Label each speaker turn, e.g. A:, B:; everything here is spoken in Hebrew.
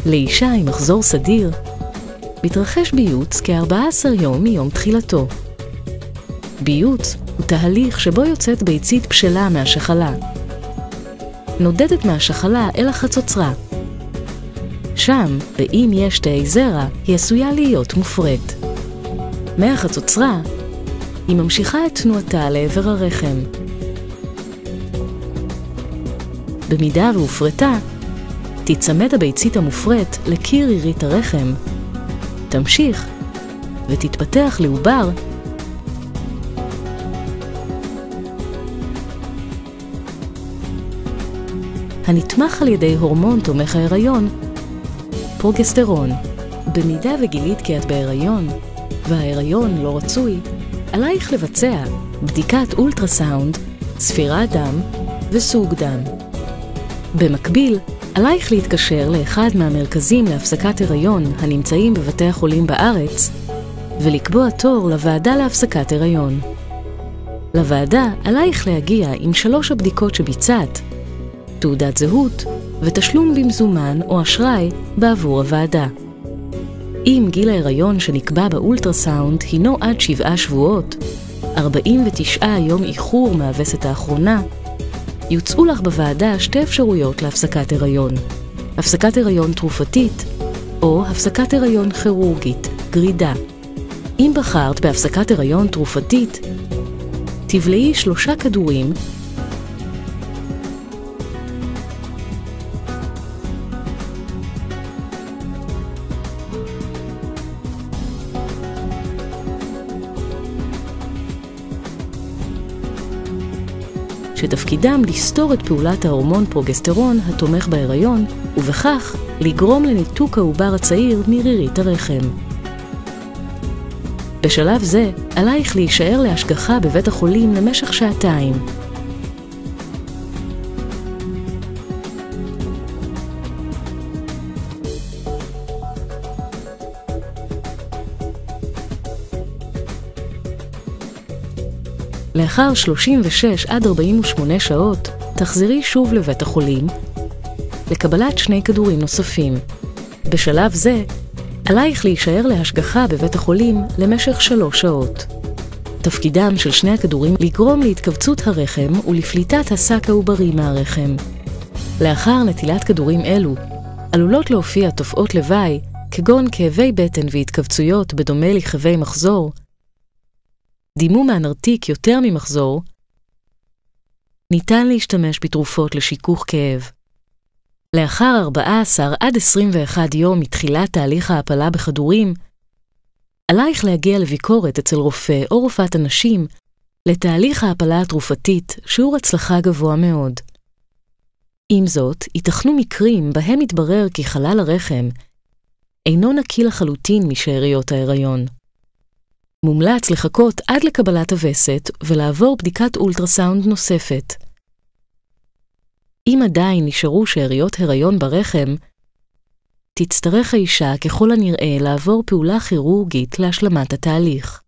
A: לאישה עם מחזור סדיר, מתרחש ביוץ כ-14 יום מיום תחילתו. ביוץ הוא תהליך שבו יוצאת ביצית בשלה מהשחלה. נודדת מהשחלה אל החצוצרה. שם, ואם יש תאי זרע, היא עשויה להיות מופרית. מהחצוצרה, היא ממשיכה את תנועתה לעבר הרחם. במידה והופרטה, תצמד הביצית המופרט לקיר רירית הרחם, תמשיך ותתפתח לעובר הנתמך על ידי הורמון תומך ההיריון, פרוגסטרון. במידה וגילית כי את בהיריון וההיריון לא רצוי, עלייך לבצע בדיקת אולטרסאונד, ספירת דם וסוג דם. במקביל, עלייך להתקשר לאחד מהמרכזים להפסקת הריון הנמצאים בבתי החולים בארץ ולקבוע תור לוועדה להפסקת הריון. לוועדה עלייך להגיע עם 3 הבדיקות שביצעת, תעודת זהות ותשלום במזומן או אשראי בעבור הוועדה. אם גיל ההיריון שנקבע באולטרסאונד הינו עד 7 שבועות, 49 יום איחור מהווסת האחרונה, יוצאו לך בוועדה 2 אפשרויות להפסקת הריון. הפסקת הריון תרופתית או הפסקת הריון כירורגית, גרידה. אם בחרת בהפסקת הריון תרופתית, תבלעי 3 כדורים שתפקידם לסתור את פעולת ההורמון פרוגסטרון התומך בהיריון, ובכך לגרום לניתוק העובר הצעיר מרירית הרחם. בשלב זה, עלייך להישאר להשגחה בבית החולים למשך 2 שעתיים. לאחר 36 עד 48 שעות, תחזרי שוב לבית החולים לקבלת 2 כדורים נוספים. בשלב זה, עלייך להישאר להשגחה בבית החולים למשך 3 שעות. תפקידם של 2 הכדורים לגרום להתכווצות הרחם ולפליטת השק העוברי מהרחם. לאחר נטילת כדורים אלו, עלולות להופיע תופעות לוואי כגון כאבי בטן והתכווצויות בדומה לכאבי מחזור, דימום מהנרתיק יותר ממחזור, ניתן להשתמש בתרופות לשיכוך כאב. לאחר 14 עד 21 יום מתחילת תהליך ההפלה בכדורים, עלייך להגיע לביקורת אצל רופא או רופאת הנשים לתהליך ההפלה התרופתית, שיעור הצלחה גבוה מאוד. עם זאת, ייתכנו מקרים בהם מתברר כי חלל הרחם אינו נקי לחלוטין משאריות ההיריון. מומלץ לחכות עד לקבלת הווסת ולעבור בדיקת אולטרסאונד נוספת. אם עדיין נשארו שאריות הריון ברחם, תצטרך האישה ככל הנראה לעבור פעולה כירורגית להשלמת התהליך.